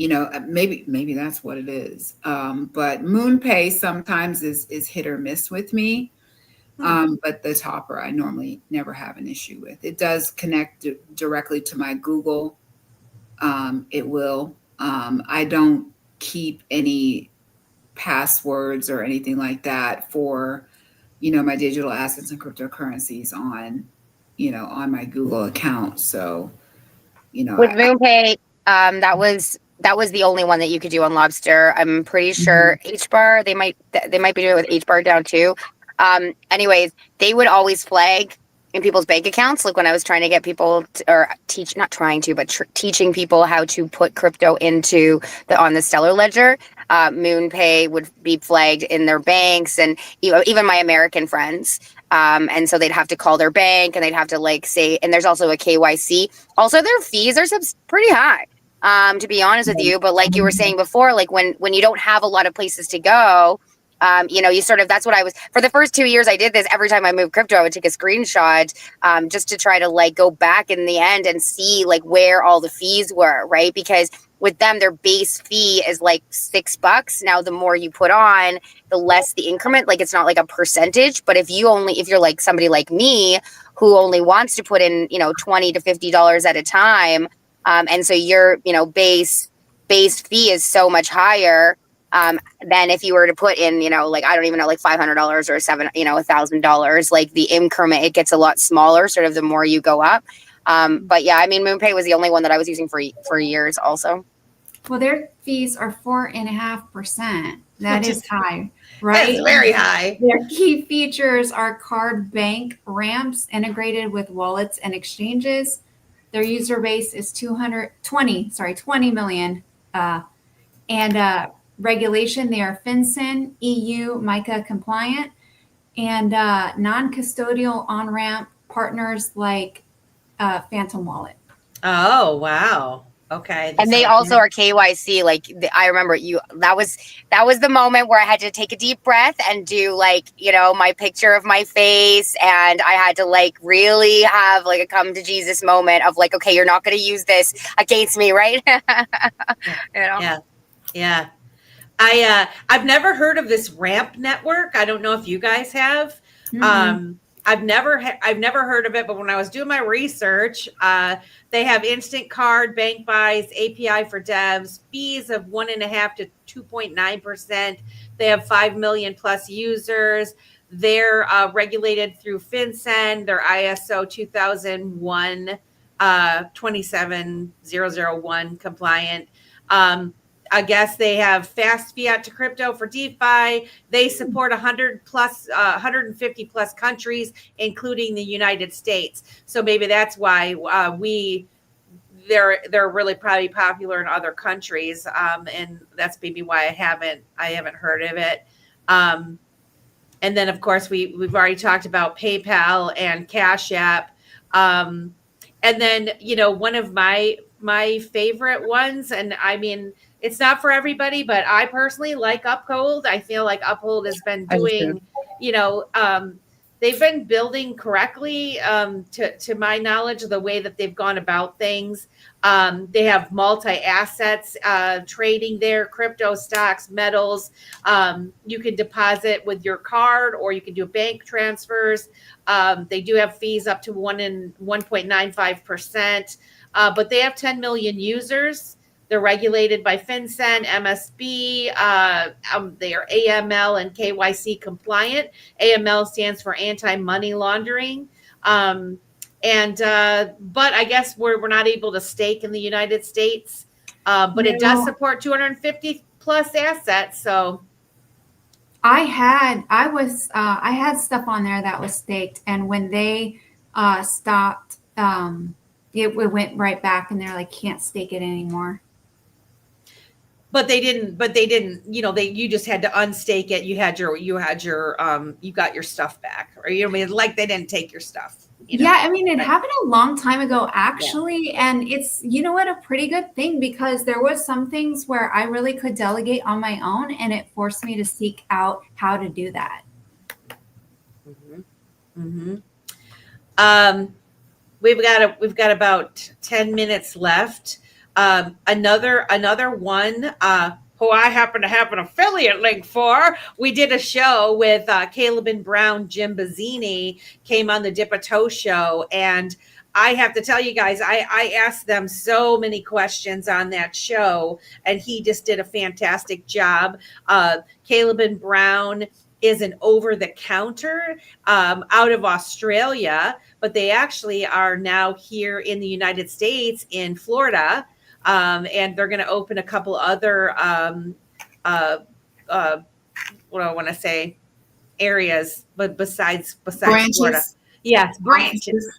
maybe that's what it is. But MoonPay sometimes is hit or miss with me. But the topper, I normally never have an issue with. It does connect directly to my Google. It will. I don't keep any passwords or anything like that for, my digital assets and cryptocurrencies on my Google account. So, With MoonPay, that was the only one that you could do on Lobster. I'm pretty sure HBAR, they might be doing it with HBAR down too. Anyways, they would always flag in people's bank accounts, like when I was trying to get people teaching people how to put crypto into on the Stellar Ledger. MoonPay would be flagged in their banks, and even my American friends. And so they'd have to call their bank, and they'd have to say, and there's also a KYC. Also, their fees are pretty high, to be honest with you. But like you were saying before, like when you don't have a lot of places to go, you sort of, that's what I was, for the first 2 years I did this, every time I moved crypto, I would take a screenshot, just to try to go back in the end and see where all the fees were, right? Because with them, their base fee is $6. Now, the more you put on, the less the increment, it's not a percentage, but if you're somebody like me who only wants to put in, $20 to $50 at a time. And so your, base fee is so much higher. Than if you were to put in, I don't even know, $500 or $1,000, the increment, it gets a lot smaller, sort of the more you go up. But yeah, I mean, MoonPay was the only one that I was using for years also. Well, their fees are 4.5%. That is high, right? That's very high. Their key features are card bank ramps integrated with wallets and exchanges. Their user base is 20 million. And regulation, they are FinCEN, EU, MiCA compliant, and non-custodial on-ramp partners like Phantom Wallet. Oh, wow. Okay. And they also are KYC. I remember that was the moment where I had to take a deep breath and do my picture of my face. And I had to really have a come to Jesus moment of okay, you're not going to use this against me, right? Yeah. I've never heard of this ramp network. I don't know if you guys have. Mm-hmm. I've never heard of it, but when I was doing my research, they have instant card, bank buys, API for devs, fees of 1.5% to 2.9%. They have 5 million plus users. They're regulated through FinCEN. They're ISO 2001 27001 compliant. I guess they have fast fiat to crypto for DeFi. They support 150 plus countries, including the United States. So maybe that's why they're really probably popular in other countries, and that's maybe why I haven't heard of it. And then of course we've already talked about PayPal and Cash App, and then one of my favorite ones, and I mean, it's not for everybody, but I personally like Uphold. I feel like Uphold has been doing, they've been building correctly, to my knowledge, the way that they've gone about things. They have multi-assets trading there, crypto, stocks, metals. You can deposit with your card, or you can do bank transfers. They do have fees up to 1.95%, but they have 10 million users. They're regulated by FinCEN, MSB. They are AML and KYC compliant. AML stands for anti-money laundering. But I guess we're not able to stake in the United States. But it does support 250 plus assets. So I had stuff on there that was staked, and when they stopped, it went right back, and they're like, can't stake it anymore. But they didn't, you just had to unstake it. You got your stuff back, or they didn't take your stuff. Yeah, I mean, it happened a long time ago, actually. Yeah. And it's, a pretty good thing, because there was some things where I really could delegate on my own, and it forced me to seek out how to do that. Mm-hmm. Mm-hmm. We've got about 10 minutes left. Another one who I happen to have an affiliate link for. We did a show with Caleb and Brown. Jim Bazzini came on the Dip a Toe show, and I have to tell you guys, I asked them so many questions on that show, and he just did a fantastic job. Caleb and Brown is an over-the-counter out of Australia, but they actually are now here in the United States in Florida, and they're going to open a couple other, what do I want to say, areas, but besides Branches. Florida. Yes, branches.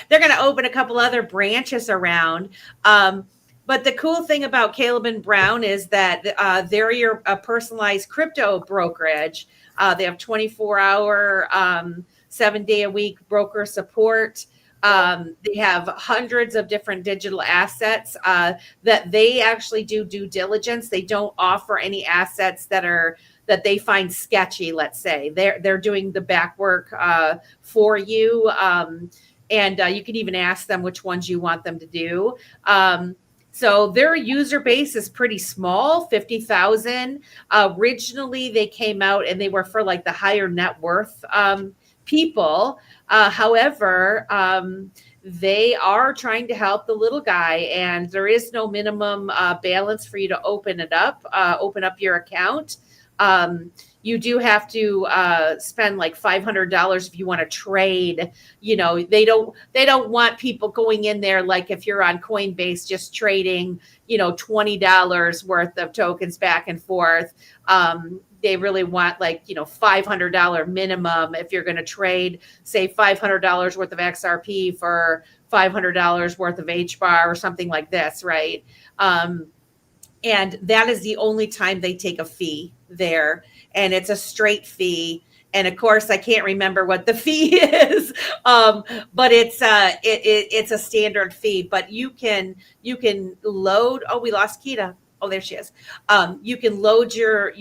They're going to open a couple other branches around. But the cool thing about Caleb and Brown is that they're your personalized crypto brokerage. They have 24-hour, 7-day-a-week broker support. They have hundreds of different digital assets that they actually do due diligence. They don't offer any assets that they find sketchy. Let's say they're doing the back work for you, and you can even ask them which ones you want them to do. So their user base is pretty small, 50,000. Originally, they came out and they were for like the higher net worth people. However, they are trying to help the little guy, and there is no minimum balance for you to open up your account. You do have to spend like $500 if you want to trade. You know, they don't want people going in there like if you're on Coinbase just trading, you know, $20 worth of tokens back and forth. They really want like, you know, $500 minimum if you're going to trade, say $500 worth of XRP for $500 worth of HBAR or something like this, right? And that is the only time they take a fee there, and it's a straight fee. And of course, I can't remember what the fee is, but it's a standard fee. But you can load. Oh, we lost Keda. Oh, there she is. You can load your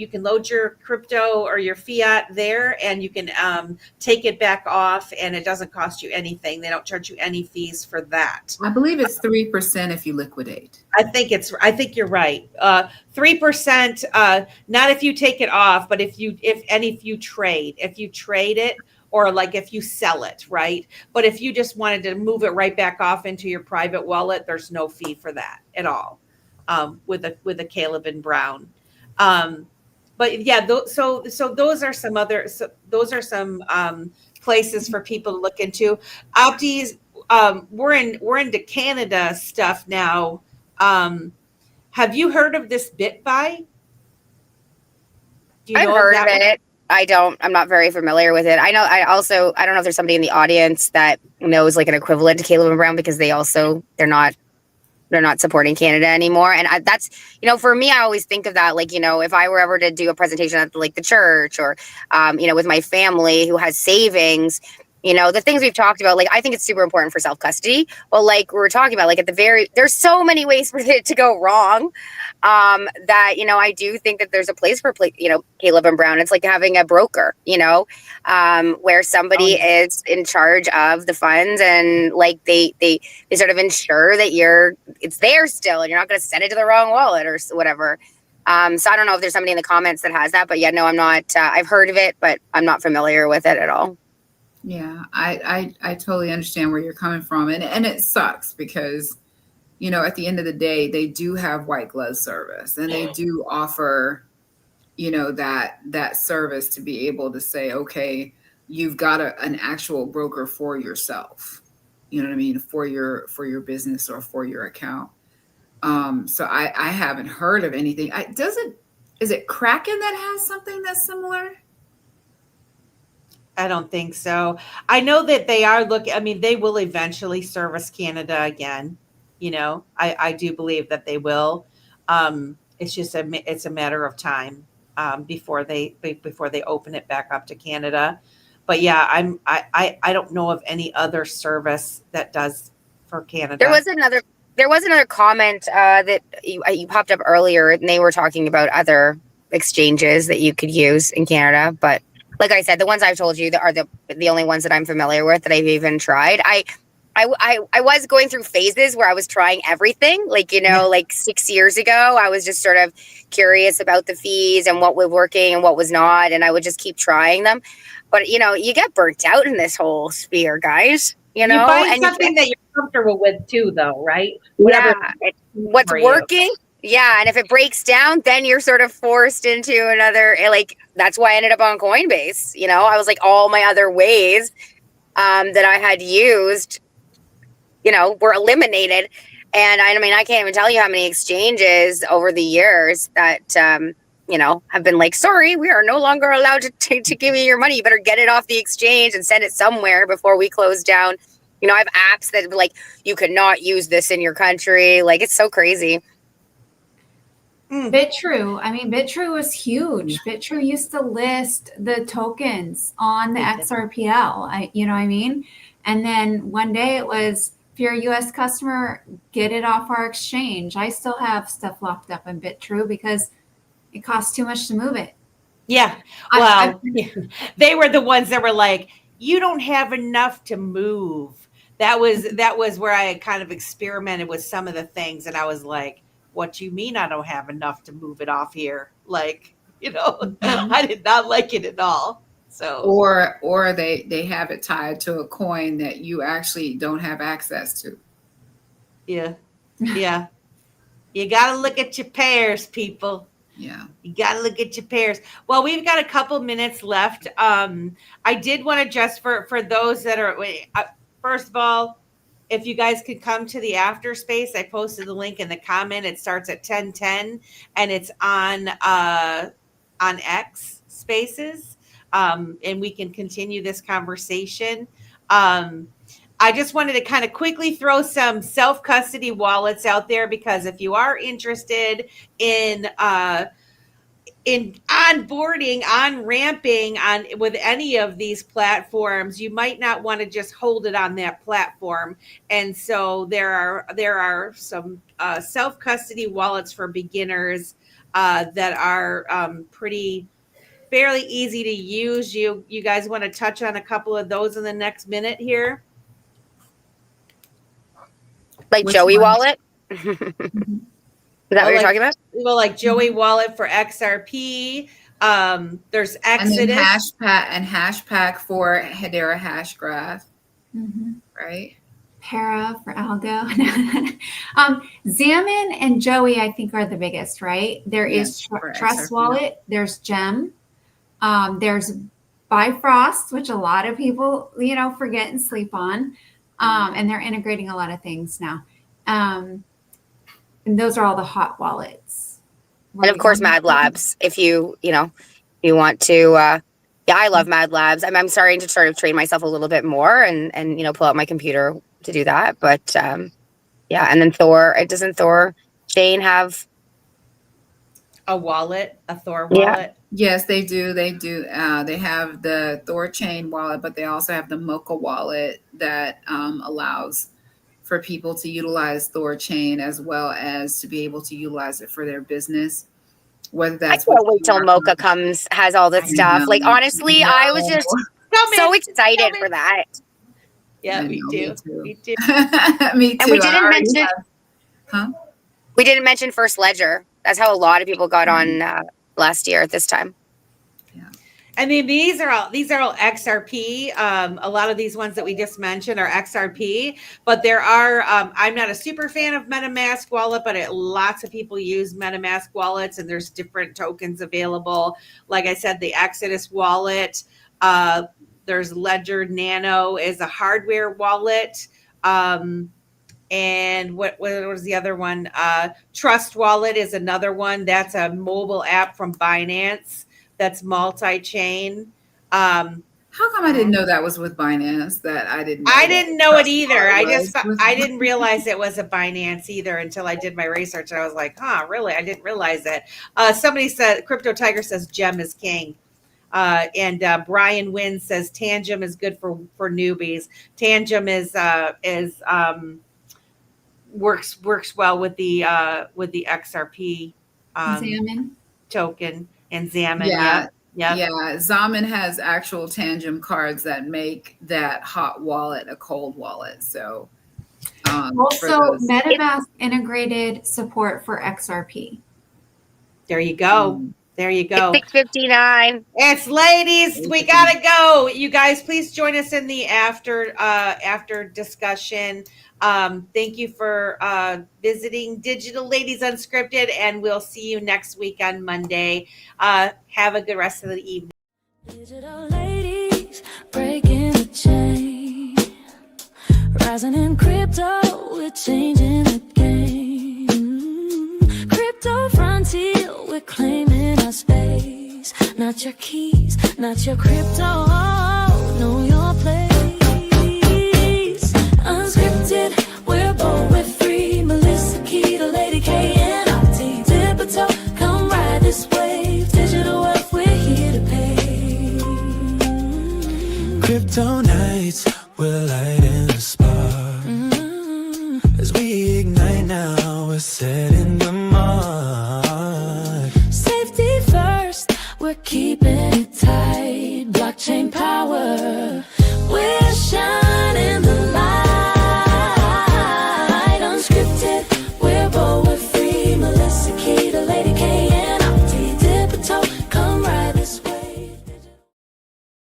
crypto or your fiat there, and you can take it back off, and it doesn't cost you anything. They don't charge you any fees for that. I believe it's 3% if you liquidate. I think you're right. 3%, not if you take it off, but if you trade it, or like if you sell it, right? But if you just wanted to move it right back off into your private wallet, there's no fee for that at all. With a Caleb and Brown, but yeah, so those are some places for people to look into. Opties, we're into Canada stuff now. Have you heard of this BitBuy? I've heard of it. I'm not very familiar with it. I don't know if there's somebody in the audience that knows like an equivalent to Caleb and Brown, because they're not supporting Canada anymore. And that's, you know, for me, I always think of that, like, you know, if I were ever to do a presentation at like the church or, you know, with my family who has savings, you know, the things we've talked about, like, I think it's super important for self-custody. But like we were talking about, like there's so many ways for it to go wrong, that, you know, I do think that there's a place for, you know, Caleb and Brown. It's like having a broker, you know, where somebody is in charge of the funds, and like they sort of ensure that it's there still, and you're not going to send it to the wrong wallet or whatever. So I don't know if there's somebody in the comments that has that, but yeah, no, I'm not, I've heard of it, but I'm not familiar with it at all. Yeah, I totally understand where you're coming from. And it sucks because, you know, at the end of the day, they do have white glove service, and they do offer, you know, that service to be able to say, okay, you've got an actual broker for yourself, you know what I mean? For your business or for your account. So I haven't heard of anything. Is it Kraken that has something that's similar? I don't think so. I know that they are looking, I mean, they will eventually service Canada again. You know, I do believe that they will. It's just it's a matter of time before they open it back up to Canada. But yeah, I don't know of any other service that does for Canada. There was another comment that you popped up earlier, and they were talking about other exchanges that you could use in Canada, but like I said, the ones I've told you that are the only ones that I'm familiar with that I've even tried. I I was going through phases where I was trying everything. Like, like 6 years ago, I was just sort of curious about the fees and what was working and what was not. And I would just keep trying them. But, you get burnt out in this whole sphere, guys, You find something that you're comfortable with too, though, right? Whatever. What's working. Yeah. And if it breaks down, then you're sort of forced into another, like, that's why I ended up on Coinbase. I was like, all my other ways that I had used, were eliminated. And I mean, I can't even tell you how many exchanges over the years that, have been like, sorry, we are no longer allowed to give you your money. You better get it off the exchange and send it somewhere before we close down. I have apps that like, you could not use this in your country. Like, it's so crazy. BitTrue. I mean, BitTrue was huge. BitTrue used to list the tokens on the XRPL. You know what I mean? And then one day it was, if you're a US customer, get it off our exchange. I still have stuff locked up in BitTrue because it costs too much to move it. Yeah. Well, they were the ones that were like, you don't have enough to move. That was where I kind of experimented with some of the things. And I was like, what do you mean I don't have enough to move it off here? Like, I did not like it at all. So or they have it tied to a coin that you actually don't have access to. Yeah. Yeah. You got to look at your pairs, people. Yeah. You got to look at your pairs. Well, we've got a couple minutes left. I did want to just for those that are, first of all, if you guys could come to the after space, I posted the link in the comment. It starts at 10:10 and it's on X Spaces. And we can continue this conversation. I just wanted to kind of quickly throw some self-custody wallets out there, because if you are interested in onboarding, on ramping on with any of these platforms, you might not want to just hold it on that platform. And so there are some self-custody wallets for beginners that are fairly easy to use. You guys want to touch on a couple of those in the next minute here? Like Which Joey one? Wallet? Is that what you're talking about? Well, like Joey Wallet for XRP. There's Exodus. And Hashpack for Hedera Hashgraph. Right? Para for Algo. Xammon and Joey, I think, are the biggest, right? There is Trust XRP. Wallet. There's Gem. There's Bifrost, which a lot of people, forget and sleep on. And they're integrating a lot of things now. And those are all the hot wallets. And of course, Mad Labs. If you want to, I love Mad Labs. I'm starting to sort of train myself a little bit more and pull out my computer to do that. But yeah, and then Thor. Doesn't Thor Chain have a wallet, a Thor wallet? Yes, they do. They do. They have the Thor Chain wallet, but they also have the Mocha wallet that allows for people to utilize Thor Chain as well as to be able to utilize it for their business. Whether that's I can't wait till Mocha has all this stuff. Like, honestly, I was just so excited for that. Yeah, me too. Me too. Me too. And we didn't mention First Ledger. That's how a lot of people got on last year at this time. I mean, these are all XRP. A lot of these ones that we just mentioned are XRP, but there are, I'm not a super fan of MetaMask wallet, but lots of people use MetaMask wallets, and there's different tokens available. Like I said, the Exodus wallet, there's Ledger Nano is a hardware wallet. And what was the other one? Trust Wallet is another one. That's a mobile app from Binance. That's multi-chain. How come I didn't know that was with Binance? I didn't know it either. I didn't realize it was a Binance either until I did my research. And I was like, really? I didn't realize it. Somebody said, Crypto Tiger says Gem is king. And Brian Wynn says Tangem is good for newbies. Tangem is works well with the XRP Xammon token and Xammon. Yeah. Yeah, Zaman has actual Tangem cards that make that hot wallet a cold wallet. So Also, MetaMask integrated support for XRP. There you go. There you go. It's 6:59. It's ladies. We gotta go. You guys, please join us in the after discussion. Thank you for visiting Digital Ladies Unscripted, and we'll see you next week on Monday. Have a good rest of the evening. Digital ladies breaking the chain, rising in crypto, we're changing the game. Crypto frontier, we're claiming our space. Not your keys, not your crypto, know your place. Unscripted, we're bold, we're free. Melissa, Keda, Lady K, and Auntie Tiptoe, come ride this wave. Digital wealth, we're here to pay. Crypto nights, we're lighting the spark. As we ignite now, we're setting the mark. Safety first, we're keeping